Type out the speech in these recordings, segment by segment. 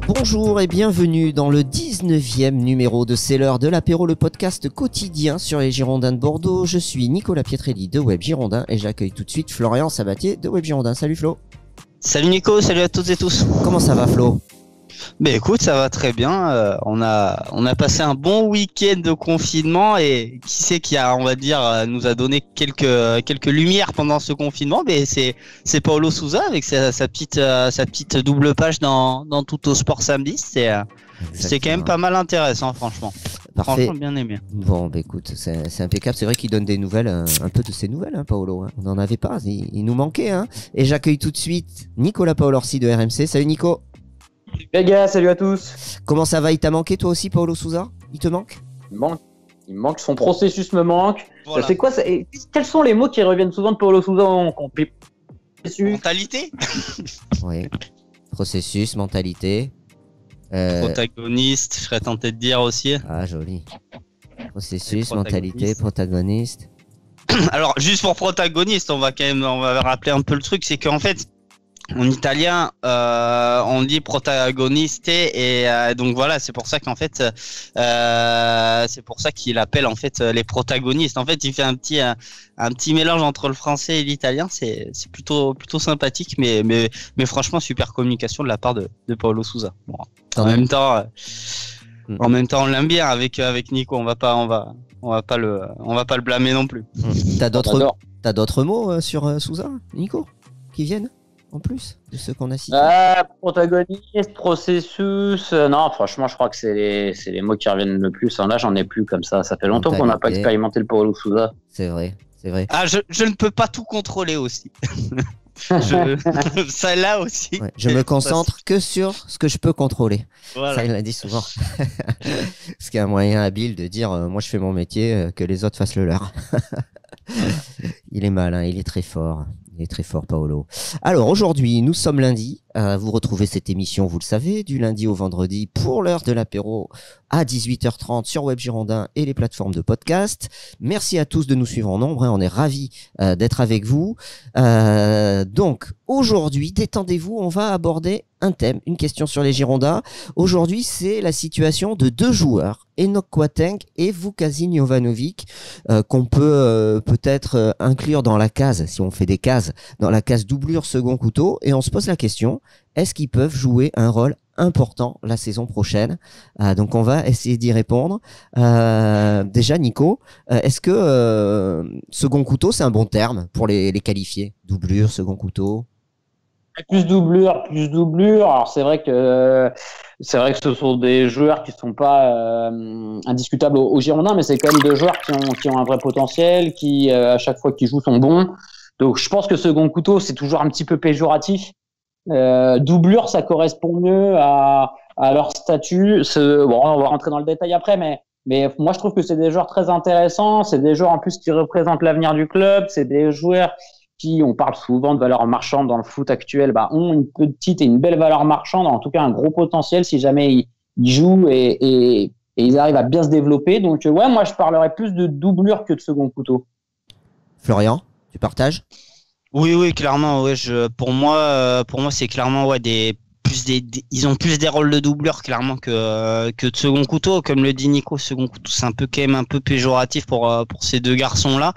Bonjour et bienvenue dans le 19e numéro de C'est l'heure de l'apéro, le podcast quotidien sur les Girondins de Bordeaux. Je suis Nicolas Pietrelli de Web Girondin et j'accueille tout de suite Florian Sabatier de Web Girondin. Salut Flo. Salut Nico, salut à toutes et tous. Comment ça va Flo ? Ben écoute, ça va très bien. On a passé un bon week-end de confinement et qui c'est qui a, on va dire, nous a donné quelques lumières pendant ce confinement. Ben c'est Paulo Sousa avec sa petite double page dans Tutto Sport samedi. C'est quand même pas mal intéressant, franchement. Parfait. Franchement bien aimé. Bon, bah écoute, c'est impeccable. C'est vrai qu'il donne des nouvelles, un peu de ses nouvelles, hein, Paolo. Hein. On n'en avait pas, il nous manquait. Hein. Et j'accueille tout de suite Nicolas Paolorsi de RMC. Salut Nico. Les gars, salut à tous. Comment ça va ? Il t'a manqué toi aussi, Paulo Sousa ? Il te manque ? Il me manque, son processus me manque. Voilà. C'est quoi ça ? Quels sont les mots qui reviennent souvent de Paulo Sousa en Mentalité, Oui. Processus, mentalité. protagoniste, je serais tenté de dire aussi. Ah, joli. Processus, mentalité, protagoniste. Alors, juste pour protagoniste, on va rappeler un peu le truc, c'est qu'en fait, en italien, on dit protagoniste et donc voilà, c'est pour ça qu'en fait, c'est pour ça qu'il appelle en fait les protagonistes. En fait, il fait un petit mélange entre le français et l'italien. C'est plutôt sympathique, mais franchement, super communication de la part de Paulo Sousa. Bon, en même temps, on l'aime bien avec Nico. On va pas le blâmer non plus. T'as d'autres mots sur Sousa, Nico, qui viennent en plus de ceux qu'on a cités? Protagoniste, processus. Non, franchement, je crois que c'est les mots qui reviennent le plus. Là, j'en ai plus comme ça. Ça fait longtemps qu'on n'a pas expérimenté le Paulo Sousa. C'est vrai. Ah, je ne peux pas tout contrôler aussi. Ça là aussi. Ouais, je me concentre que sur ce que je peux contrôler. Voilà. Ça, il l'a dit souvent. Ce qui est un moyen habile de dire moi je fais mon métier, que les autres fassent le leur. Il est malin, il est très fort. Il est très fort, Paolo. Alors aujourd'hui, nous sommes lundi. Vous retrouvez cette émission, vous le savez, du lundi au vendredi pour l'heure de l'apéro à 18h30 sur Web Girondin et les plateformes de podcast. Merci à tous de nous suivre en nombre. On est ravis d'être avec vous. Donc aujourd'hui, détendez-vous, on va aborder un thème, une question sur les Girondins. Aujourd'hui, c'est la situation de deux joueurs, Enoch Kouateng et Vukasin Jovanovic, qu'on peut peut-être inclure dans la case, si on fait des cases, dans la case doublure second couteau. Et on se pose la question, est-ce qu'ils peuvent jouer un rôle important la saison prochaine? Donc on va essayer d'y répondre. Déjà Nico, est-ce que second couteau c'est un bon terme pour les qualifier? Doublure, second couteau? Plus doublure. Alors c'est vrai que ce sont des joueurs qui sont pas indiscutables aux Girondins, mais c'est quand même deux joueurs qui ont un vrai potentiel, qui à chaque fois qu'ils jouent sont bons. Donc je pense que second couteau c'est toujours un petit peu péjoratif. Doublure, ça correspond mieux à leur statut. Bon, on va rentrer dans le détail après, mais moi je trouve que c'est des joueurs très intéressants. C'est des joueurs en plus qui représentent l'avenir du club. C'est des joueurs qui, on parle souvent de valeur marchande dans le foot actuel, ont une petite et une belle valeur marchande, en tout cas un gros potentiel si jamais ils jouent et ils arrivent à bien se développer. Donc ouais, moi je parlerais plus de doublure que de second couteau. Florian, tu partages? Oui, clairement. Ouais, pour moi, c'est clairement ils ont plus des rôles de doublure clairement que de second couteau. Comme le dit Nico, second couteau, c'est quand même un peu péjoratif pour ces deux garçons-là.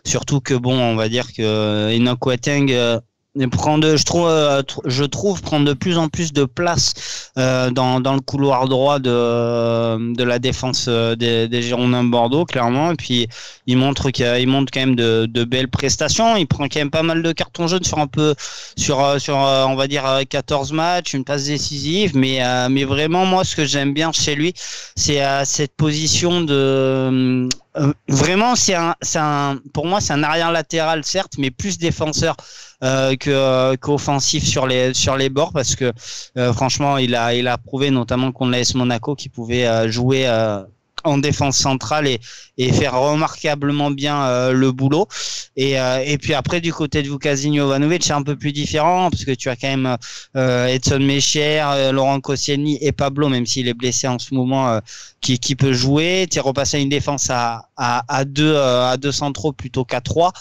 Surtout que bon, on va dire que Enoch Kouateng je trouve prendre de plus en plus de place dans le couloir droit de la défense des Girondins de Bordeaux, clairement. Et puis il montre quand même de belles prestations. Il prend quand même pas mal de cartons jaunes sur on va dire 14 matchs, une passe décisive. Mais vraiment, moi, ce que j'aime bien chez lui, c'est cette position de vraiment, pour moi, c'est un arrière latéral, certes, mais plus défenseur qu'offensif sur les bords, parce que franchement, il a prouvé, notamment contre l'AS Monaco, qu'il pouvait jouer en défense centrale et faire remarquablement bien le boulot. Et puis après, du côté de Vukasin Jovanovic, c'est un peu plus différent parce que tu as quand même Edson Mecher, Laurent Koscielny et Pablo, même s'il est blessé en ce moment, qui peut jouer. Tu es repassé à une défense à deux centraux plutôt qu'à 3.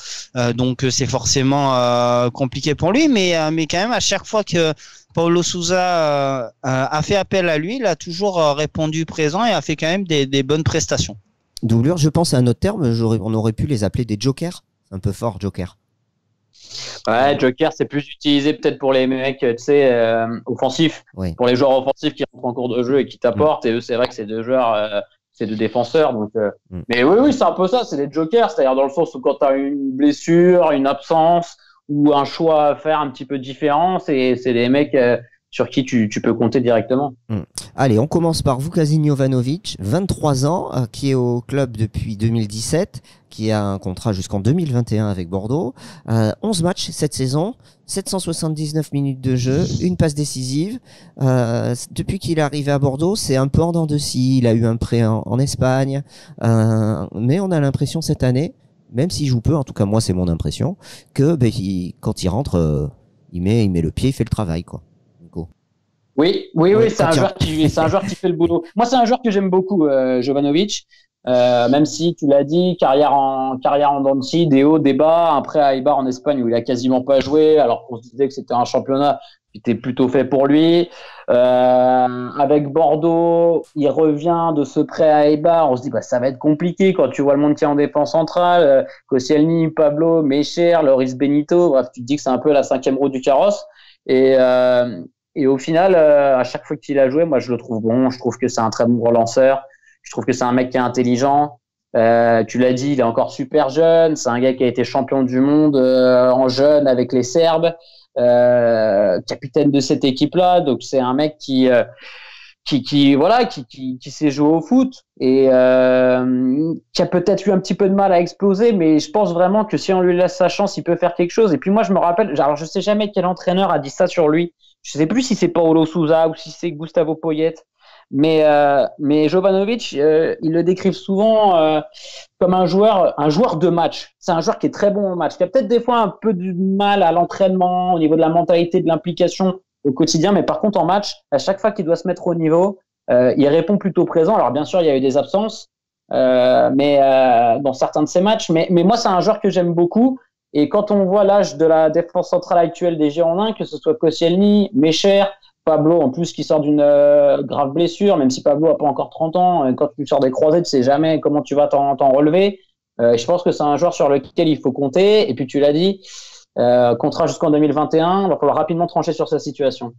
Donc c'est forcément compliqué pour lui, mais quand même à chaque fois que Paulo Sousa a fait appel à lui, il a toujours répondu présent et a fait quand même des bonnes prestations. Doublure, je pense à un autre terme, on aurait pu les appeler des jokers. Un peu fort, joker. Ouais, joker, c'est plus utilisé peut-être pour les mecs, tu sais, offensifs. Oui. Pour les joueurs offensifs qui rentrent en cours de jeu et qui t'apportent. Et eux, c'est vrai que c'est deux joueurs, c'est deux défenseurs. Donc, Mais oui, c'est un peu ça, c'est des jokers. C'est-à-dire dans le sens où quand tu as une blessure, une absence ou un choix à faire un petit peu différent, c'est des mecs sur qui tu peux compter directement. Allez, on commence par Vukasin Jovanovic, 23 ans, qui est au club depuis 2017, qui a un contrat jusqu'en 2021 avec Bordeaux. 11 matchs cette saison, 779 minutes de jeu, une passe décisive. Depuis qu'il est arrivé à Bordeaux, c'est un peu en dents de scie. Il a eu un prêt en Espagne, mais on a l'impression cette année, même s'il joue peu, en tout cas moi c'est mon impression, que quand il rentre, il met le pied, il fait le travail, quoi. Oui, c'est un joueur qui fait le boulot. Moi, c'est un joueur que j'aime beaucoup, Jovanovic. Même si tu l'as dit, carrière en dents de scie, des hauts, des bas. Après à Eibar en Espagne où il a quasiment pas joué, alors qu'on se disait que c'était un championnat qui était plutôt fait pour lui. Avec Bordeaux, il revient de ce prêt à Eibar. On se dit ça va être compliqué quand tu vois le monde qui est en défense centrale. Koscielny, Pablo, Mecher, Loris Benito. Bref, tu te dis que c'est un peu la 5e roue du carrosse. Et au final, à chaque fois qu'il a joué, moi je le trouve bon. Je trouve que c'est un très bon relanceur. Je trouve que c'est un mec qui est intelligent. Tu l'as dit, il est encore super jeune. C'est un gars qui a été champion du monde en jeune avec les Serbes, capitaine de cette équipe-là. Donc c'est un mec qui sait jouer au foot et qui a peut-être eu un petit peu de mal à exploser, mais je pense vraiment que si on lui laisse sa chance, il peut faire quelque chose. Et puis moi, je me rappelle, alors je sais jamais quel entraîneur a dit ça sur lui. Je sais plus si c'est Paulo Sousa ou si c'est Gustavo Poyet, mais Jovanovic, ils le décrivent souvent comme un joueur de match. C'est un joueur qui est très bon au match, qui a peut-être des fois un peu du mal à l'entraînement au niveau de la mentalité, de l'implication au quotidien, mais par contre en match, à chaque fois qu'il doit se mettre au niveau, il répond plutôt présent. Alors bien sûr, il y a eu des absences, mais dans certains de ses matchs, mais moi c'est un joueur que j'aime beaucoup. Et quand on voit l'âge de la défense centrale actuelle des Girondins, que ce soit Koscielny, Mecher, Pablo en plus qui sort d'une grave blessure, même si Pablo a pas encore 30 ans, quand tu sors des croisés, tu sais jamais comment tu vas t'en relever. Je pense que c'est un joueur sur lequel il faut compter. Et puis tu l'as dit, contrat jusqu'en 2021, il va falloir rapidement trancher sur sa situation.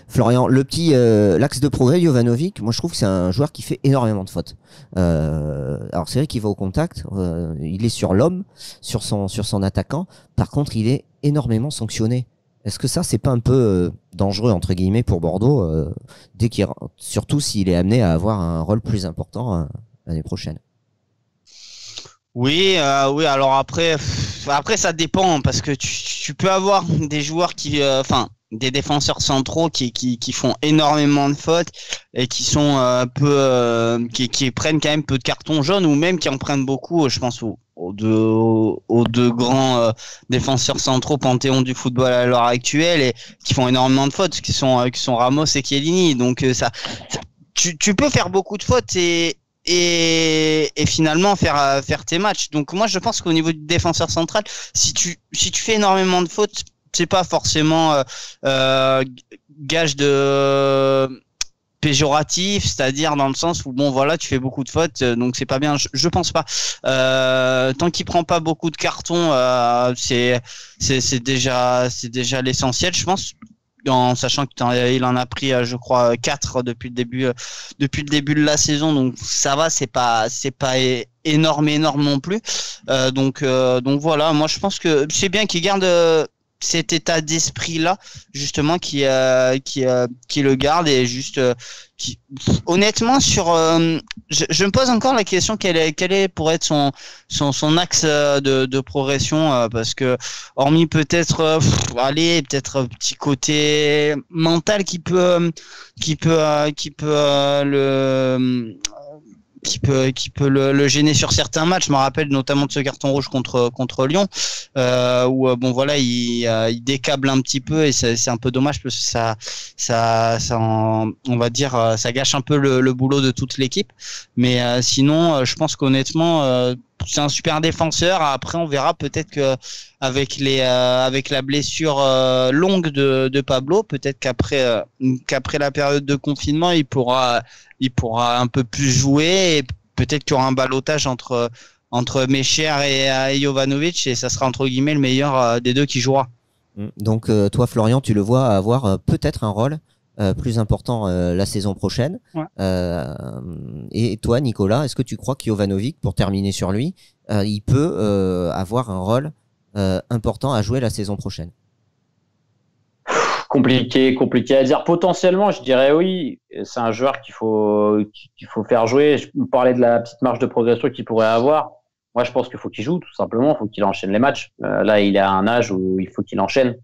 Florian, le petit l'axe de progrès Jovanovic, moi je trouve que c'est un joueur qui fait énormément de fautes. Alors c'est vrai qu'il va au contact, il est sur l'homme, sur son attaquant. Par contre, il est énormément sanctionné. Est-ce que ça c'est pas un peu dangereux entre guillemets pour Bordeaux surtout s'il est amené à avoir un rôle plus important l'année prochaine? Oui, alors après ça dépend parce que tu peux avoir des joueurs des défenseurs centraux qui font énormément de fautes et qui sont qui prennent quand même peu de cartons jaunes ou même qui en prennent beaucoup. Je pense aux deux grands défenseurs centraux panthéon du football à l'heure actuelle et qui font énormément de fautes, qui sont Ramos et Chiellini. Donc tu peux faire beaucoup de fautes et finalement faire tes matchs. Donc moi je pense qu'au niveau du défenseur central, si tu fais énormément de fautes, c'est pas forcément gage de péjoratif, c'est-à-dire dans le sens où tu fais beaucoup de fautes, donc c'est pas bien. Je pense pas. Tant qu'il prend pas beaucoup de cartons, c'est déjà l'essentiel, je pense. En sachant qu'il en a pris, je crois, 4 depuis le début de la saison, donc ça va, c'est pas énorme non plus. Donc voilà, moi je pense que c'est bien qu'il garde cet état d'esprit là justement qui le garde et juste honnêtement je me pose encore la question quel est pour être son axe de progression parce que hormis peut-être peut-être un petit côté mental qui peut le qui peut le gêner sur certains matchs. Je me rappelle notamment de ce carton rouge contre Lyon, où bon voilà, il décable un petit peu et c'est un peu dommage parce que on va dire, ça gâche un peu le boulot de toute l'équipe. Mais sinon, je pense qu'honnêtement, c'est un super défenseur. Après, on verra peut-être que avec la blessure longue de Pablo, peut-être qu'après la période de confinement, il pourra un peu plus jouer et peut-être qu'il y aura un ballottage entre Mecher et Jovanovic et ça sera entre guillemets le meilleur des deux qui jouera. Donc toi Florian, tu le vois avoir peut-être un rôle plus important la saison prochaine. Ouais. Et toi Nicolas, est-ce que tu crois que Jovanovic, pour terminer sur lui, il peut avoir un rôle important à jouer la saison prochaine? Compliqué à dire. Potentiellement, je dirais oui. C'est un joueur qu'il faut faire jouer. Je parlais de la petite marge de progression qu'il pourrait avoir. Moi, je pense qu'il faut qu'il joue, tout simplement. Il faut qu'il enchaîne les matchs. Là, il est à un âge où il faut qu'il enchaîne.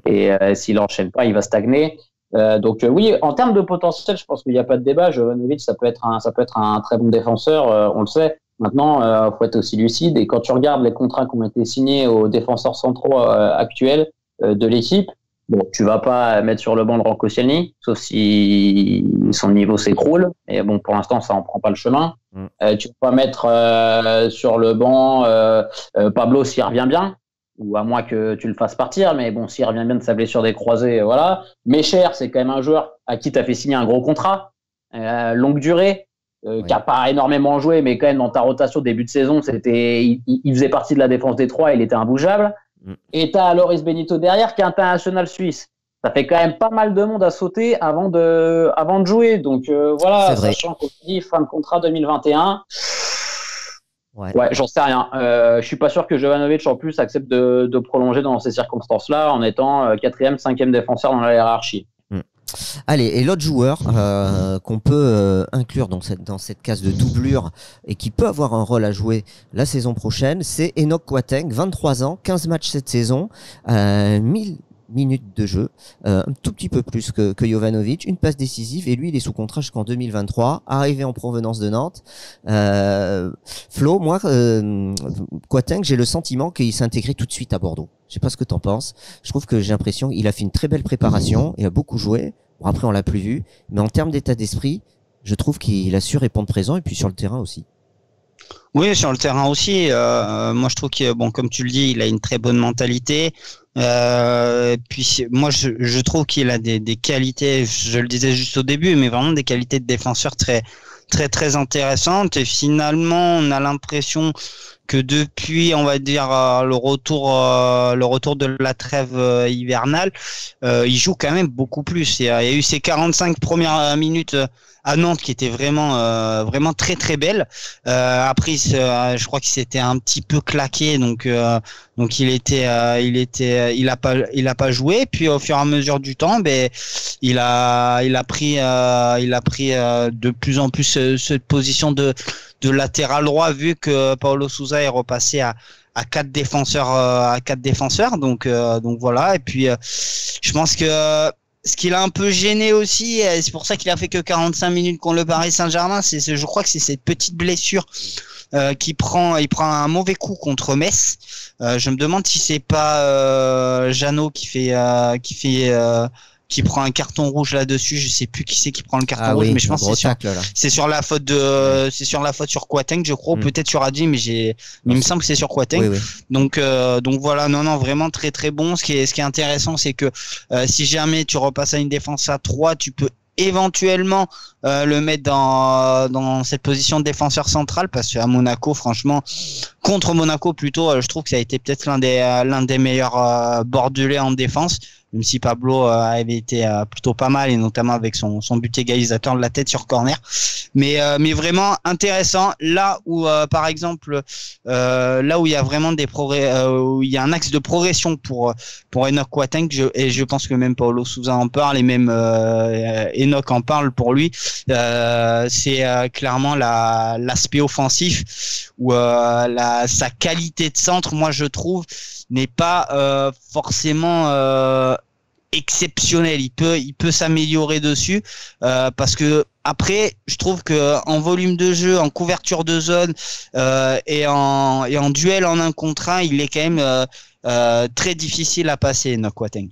Et s'il enchaîne pas, il va stagner. Donc oui, en termes de potentiel, je pense qu'il n'y a pas de débat. Jovanovic, ça peut être un très bon défenseur. On le sait. Maintenant, faut être aussi lucide. Et quand tu regardes les contrats qui ont été signés aux défenseurs centraux actuels de l'équipe, bon, tu vas pas mettre sur le banc de Rocco Koscielny, sauf si son niveau s'écroule. Et bon, pour l'instant, ça en prend pas le chemin. Tu vas pas mettre sur le banc Pablo s'il revient bien, ou à moins que tu le fasses partir. Mais bon, s'il revient bien de sa blessure des croisés, voilà. Mecher, c'est quand même un joueur à qui tu as fait signer un gros contrat, longue durée, qui a pas énormément joué, mais quand même dans ta rotation début de saison, il faisait partie de la défense des Trois, il était imbougeable. Et t'as Loris Benito derrière qui est international suisse. Ça fait quand même pas mal de monde à sauter avant de jouer. Donc voilà, sachant qu'on dit fin de contrat 2021. Ouais, j'en sais rien. Je suis pas sûr que Jovanovic en plus accepte de prolonger dans ces circonstances-là en étant 4e, 5e défenseur dans la hiérarchie. Allez, et l'autre joueur qu'on peut inclure dans cette case de doublure et qui peut avoir un rôle à jouer la saison prochaine, c'est Enoch Kouateng, 23 ans, 15 matchs cette saison, 1000 minutes de jeu, un tout petit peu plus que Jovanovic, une passe décisive, et lui il est sous contrat jusqu'en 2023, arrivé en provenance de Nantes. Flo, moi Kouateng, j'ai le sentiment qu'il s'est intégré tout de suite à Bordeaux. Je sais pas ce que t'en penses. Je trouve que j'ai l'impression qu'il a fait une très belle préparation, il a beaucoup joué. Bon, après on l'a plus vu, mais en termes d'état d'esprit, je trouve qu'il a su répondre présent, et puis sur le terrain aussi. Oui, sur le terrain aussi. Moi, je trouve que, bon, comme tu le dis, il a une très bonne mentalité. Puis, moi, je trouve qu'il a des qualités. Je le disais juste au début, mais vraiment des qualités de défenseur très, très, très intéressantes. Et finalement, on a l'impression que depuis, on va dire, le retour de la trêve hivernale, il joue quand même beaucoup plus. Il y a eu ces 45 premières minutes à Nantes qui étaient vraiment très très belles. Après, je crois qu'il s'était un petit peu claqué, donc il a pas joué. Puis au fur et à mesure du temps, il a pris de plus en plus cette position de latéral droit, vu que Paulo Sousa est repassé à 4 défenseurs, donc voilà. Et puis je pense que ce qui l'a un peu gêné aussi, et c'est pour ça qu'il a fait que 45 minutes contre le Paris Saint-Germain, je crois que c'est cette petite blessure il prend un mauvais coup contre Metz. Je me demande si c'est pas Jeannot qui prend un carton rouge là-dessus. Je sais plus qui c'est qui prend le carton rouge, mais je pense que c'est sur la faute sur Kouateng, je crois, peut-être sur Adji, mais il me semble que c'est sur Kouateng. Oui. Donc voilà, non, vraiment très très bon. Ce qui est intéressant, c'est que si jamais tu repasses à une défense à 3, tu peux éventuellement le mettre dans cette position de défenseur central, parce qu'à Monaco, franchement, contre Monaco plutôt, je trouve que ça a été peut-être l'un des meilleurs bordelais en défense, même si Pablo avait été plutôt pas mal, et notamment avec son but égalisateur de la tête sur corner. Mais vraiment intéressant. Là où par exemple là où il y a vraiment des progrès, où il y a un axe de progression pour Enoch Kouateng, et je pense que même Paulo Sousa en parle, et même Enoch en parle pour lui, c'est clairement l'aspect offensif, où sa qualité de centre, moi je trouve, n'est pas forcément exceptionnel. Il peut s'améliorer dessus, parce que Après, je trouve que en volume de jeu, en couverture de zone et en duel en 1 contre 1, il est quand même très difficile à passer, Kouyaté.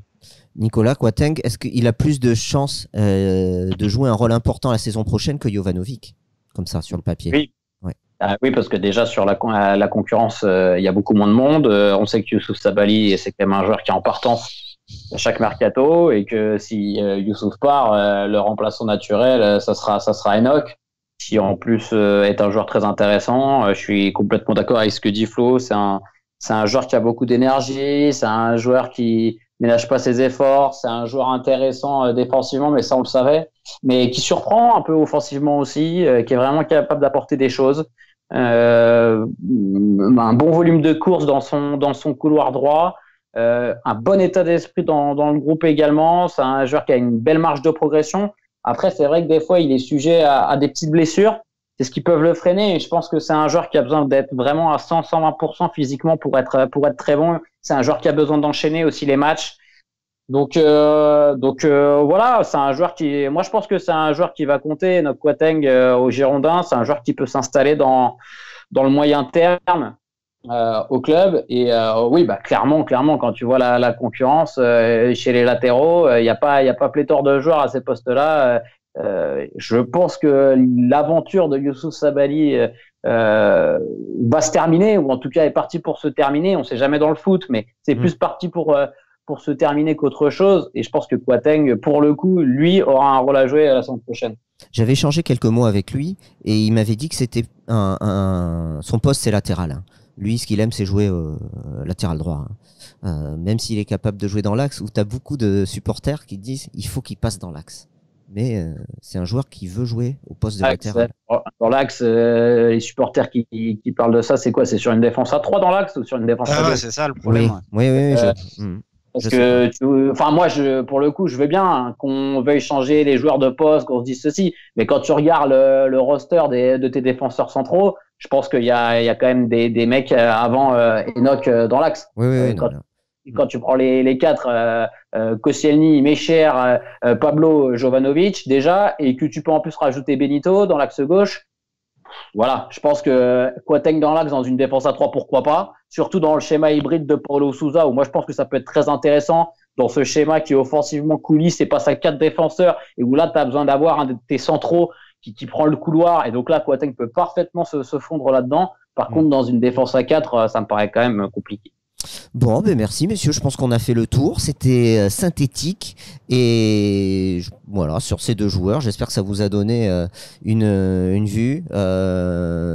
Nicolas Kouyaté, est-ce qu'il a plus de chances de jouer un rôle important la saison prochaine que Jovanovic, comme ça, sur le papier? Oui. Ouais. Oui, parce que déjà sur la concurrence, il y a beaucoup moins de monde. On sait que Youssouf Sabaly, c'est quand même un joueur qui est en partance à chaque mercato, et que si Youssouf part, le remplaçant naturel, ça sera Enoch, qui en plus est un joueur très intéressant. Je suis complètement d'accord avec ce que dit Flo. C'est un joueur qui a beaucoup d'énergie, c'est un joueur qui ménage pas ses efforts, c'est un joueur intéressant défensivement, mais ça on le savait, mais qui surprend un peu offensivement aussi, qui est vraiment capable d'apporter des choses. Un bon volume de course dans son couloir droit, un bon état d'esprit dans le groupe également. C'est un joueur qui a une belle marge de progression. Après, c'est vrai que des fois, il est sujet à des petites blessures. C'est ce qui peut le freiner. Et je pense que c'est un joueur qui a besoin d'être vraiment à 100-120% physiquement pour être très bon. C'est un joueur qui a besoin d'enchaîner aussi les matchs. Donc voilà, c'est un joueur moi je pense que c'est un joueur qui va compter, notre Kouyaté au Girondins. C'est un joueur qui peut s'installer dans le moyen terme au club. Et oui, clairement, quand tu vois la concurrence chez les latéraux, il y a pas pléthore de joueurs à ces postes-là. Je pense que l'aventure de Youssouf Sabaly va se terminer, ou en tout cas est partie pour se terminer. On sait jamais dans le foot, mais c'est plus parti pour se terminer qu'autre chose. Et je pense que Kouyaté, pour le coup, lui, aura un rôle à jouer la saison prochaine. J'avais échangé quelques mots avec lui et il m'avait dit que c'était son poste, c'est latéral. Hein. Lui, ce qu'il aime, c'est jouer latéral droit. Hein. Même s'il est capable de jouer dans l'axe, où tu as beaucoup de supporters qui disent il faut qu'il passe dans l'axe. Mais c'est un joueur qui veut jouer au poste de latéral. Dans l'axe, les supporters qui parlent de ça, c'est quoi? C'est sur une défense à 3 dans l'axe ou sur une défense à 2? C'est ça le problème. Oui. Parce que, moi, pour le coup, je veux bien qu'on veuille changer les joueurs de poste, qu'on se dise ceci. Mais quand tu regardes le roster de tes défenseurs centraux, je pense qu'il y a quand même des mecs avant Enoch dans l'axe. Quand tu prends les 4, Koscielny, Mecher, Pablo, Jovanovic déjà, et que tu peux en plus rajouter Benito dans l'axe gauche. Voilà, je pense que Kouyaté dans l'axe, dans une défense à 3, pourquoi pas, surtout dans le schéma hybride de Paulo Sousa, où moi je pense que ça peut être très intéressant dans ce schéma qui offensivement coulisse et passe à 4 défenseurs, et où là tu as besoin d'avoir un de tes centraux qui prend le couloir, et donc là Kouyaté peut parfaitement se fondre là-dedans. Par contre, dans une défense à 4, ça me paraît quand même compliqué. Bon, merci messieurs, je pense qu'on a fait le tour, c'était synthétique et voilà, sur ces 2 joueurs, j'espère que ça vous a donné une vue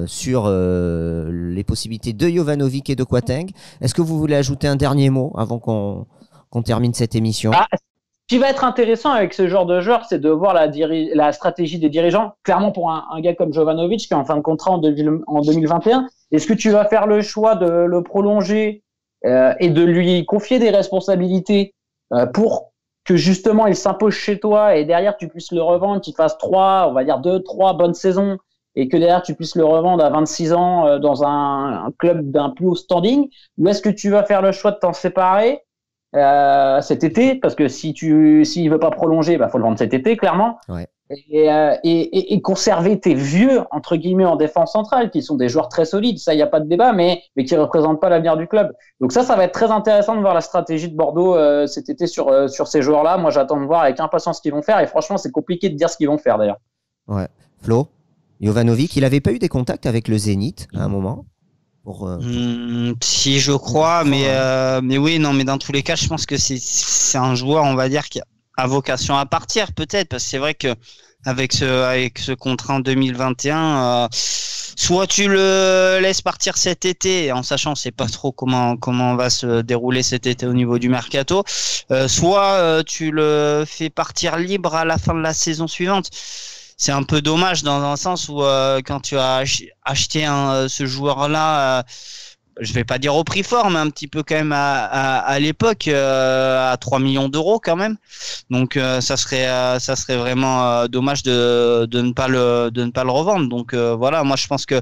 sur les possibilités de Jovanovic et de Kouyaté. Est-ce que vous voulez ajouter un dernier mot avant qu'on termine cette émission? Ce qui va être intéressant avec ce genre de joueur, c'est de voir la stratégie des dirigeants. Clairement, pour un gars comme Jovanovic qui est en fin de contrat en 2021, est-ce que tu vas faire le choix de le prolonger et de lui confier des responsabilités pour que justement il s'impose chez toi et derrière tu puisses le revendre, qu'il fasse 2-3 bonnes saisons et que derrière tu puisses le revendre à 26 ans dans un club d'un plus haut standing? Ou est-ce que tu vas faire le choix de t'en séparer cet été, parce que s'il veut pas prolonger, faut le vendre cet été clairement. Ouais. Et conserver tes vieux entre guillemets en défense centrale qui sont des joueurs très solides, ça il y a pas de débat, mais qui représentent pas l'avenir du club. Donc ça va être très intéressant de voir la stratégie de Bordeaux cet été sur ces joueurs-là. Moi j'attends de voir avec impatience ce qu'ils vont faire, et franchement c'est compliqué de dire ce qu'ils vont faire d'ailleurs. Ouais. Flo, Jovanovic, il avait pas eu des contacts avec le Zénith à un moment? Si je crois, mais oui, non, mais dans tous les cas, je pense que c'est un joueur, on va dire, qui a vocation à partir peut-être, parce que c'est vrai que avec ce contrat en 2021, soit tu le laisses partir cet été, en sachant on sait pas trop comment va se dérouler cet été au niveau du mercato, soit tu le fais partir libre à la fin de la saison suivante. C'est un peu dommage dans un sens où quand tu as acheté ce joueur-là, je vais pas dire au prix fort, mais un petit peu quand même à l'époque, à 3 millions d'euros quand même. Donc ça serait vraiment dommage de ne pas le revendre. Donc voilà, moi je pense que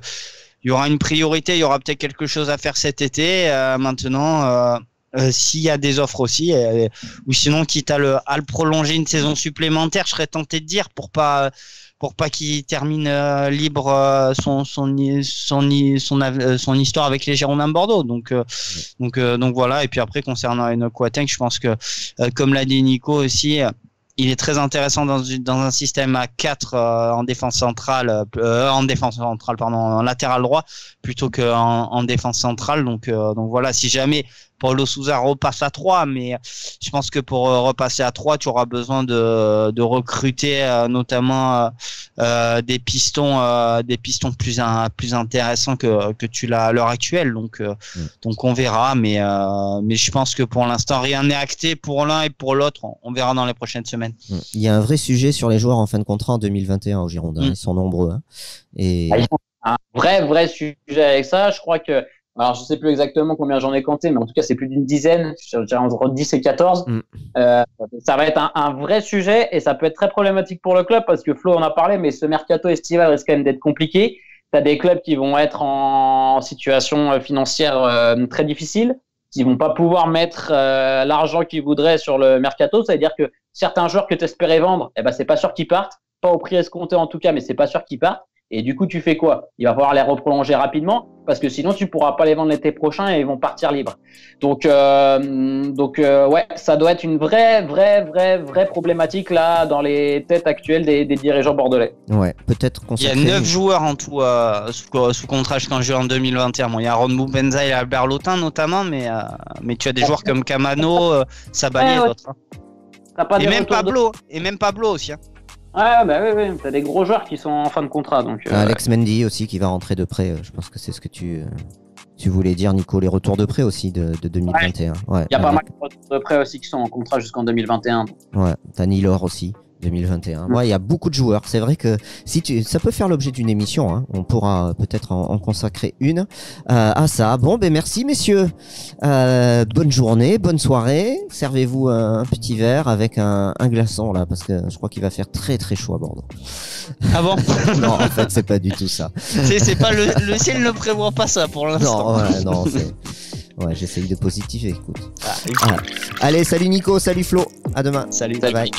il y aura une priorité, il y aura peut-être quelque chose à faire cet été. Maintenant. S'il y a des offres aussi, ou sinon quitte à le prolonger une saison supplémentaire, je serais tenté de dire pour pas pour pas qu'il termine libre son histoire avec les Girondins de Bordeaux. Donc voilà. Et puis après, concernant Enoch Kouatek, je pense que comme l'a dit Nico aussi, il est très intéressant dans un système à 4 en défense centrale, pardon, en latéral droit plutôt qu'en défense centrale. Donc voilà, si jamais Paulo Sousa repasse à 3, mais je pense que pour repasser à 3, tu auras besoin de recruter notamment des pistons plus intéressants que tu l'as à l'heure actuelle. Donc on verra, mais je pense que pour l'instant rien n'est acté pour l'un et pour l'autre. On verra dans les prochaines semaines. Il y a un vrai sujet sur les joueurs en fin de contrat en 2021 au Girondins. Ils sont nombreux. Hein. Et ils ont un vrai sujet avec ça. Je crois que alors, je sais plus exactement combien j'en ai compté, mais en tout cas, c'est plus d'une dizaine. Je dirais entre 10 et 14. Ça va être un vrai sujet et ça peut être très problématique pour le club parce que Flo en a parlé, mais ce mercato estival risque quand même d'être compliqué. Tu as des clubs qui vont être en situation financière très difficile, qui vont pas pouvoir mettre l'argent qu'ils voudraient sur le mercato. Ça veut dire que certains joueurs que tu espérais vendre, c'est pas sûr qu'ils partent. Pas au prix escompté en tout cas, mais c'est pas sûr qu'ils partent. Et du coup, tu fais quoi? Il va falloir les reprolonger rapidement parce que sinon, tu pourras pas les vendre l'été prochain et ils vont partir libres. Donc, ouais, ça doit être une vraie problématique là dans les têtes actuelles des dirigeants bordelais. Ouais, peut-être qu'on. Il y a 9 joueurs en tout sous contrat jusqu'en juillet en 2021. Bon, il y a Ron Benza et Albert Lotin notamment, mais tu as des joueurs comme Camano, Sabali et d'autres. Et même Pablo aussi. Hein. Ouais, t'as des gros joueurs qui sont en fin de contrat. Donc, Alex Mendy aussi qui va rentrer de prêt. Je pense que c'est ce que tu voulais dire, Nico. Les retours de prêt aussi de 2021. Ouais. Il y a pas mal de retours de prêt aussi qui sont en contrat jusqu'en 2021. Ouais, t'as Nilor aussi. 2021. Ouais, il y a beaucoup de joueurs. C'est vrai que ça peut faire l'objet d'une émission. Hein. On pourra peut-être en consacrer une à ça. Bon, merci messieurs. Bonne journée, bonne soirée. Servez-vous un petit verre avec un glaçon là, parce que je crois qu'il va faire très très chaud à Bordeaux. Ah bon? Non, en fait, c'est pas du tout ça. C'est pas le ciel ne prévoit pas ça pour l'instant. Non, c'est. Ouais, j'essaye de positiver, écoute. Allez, salut Nico, salut Flo. À demain. Salut. Bye.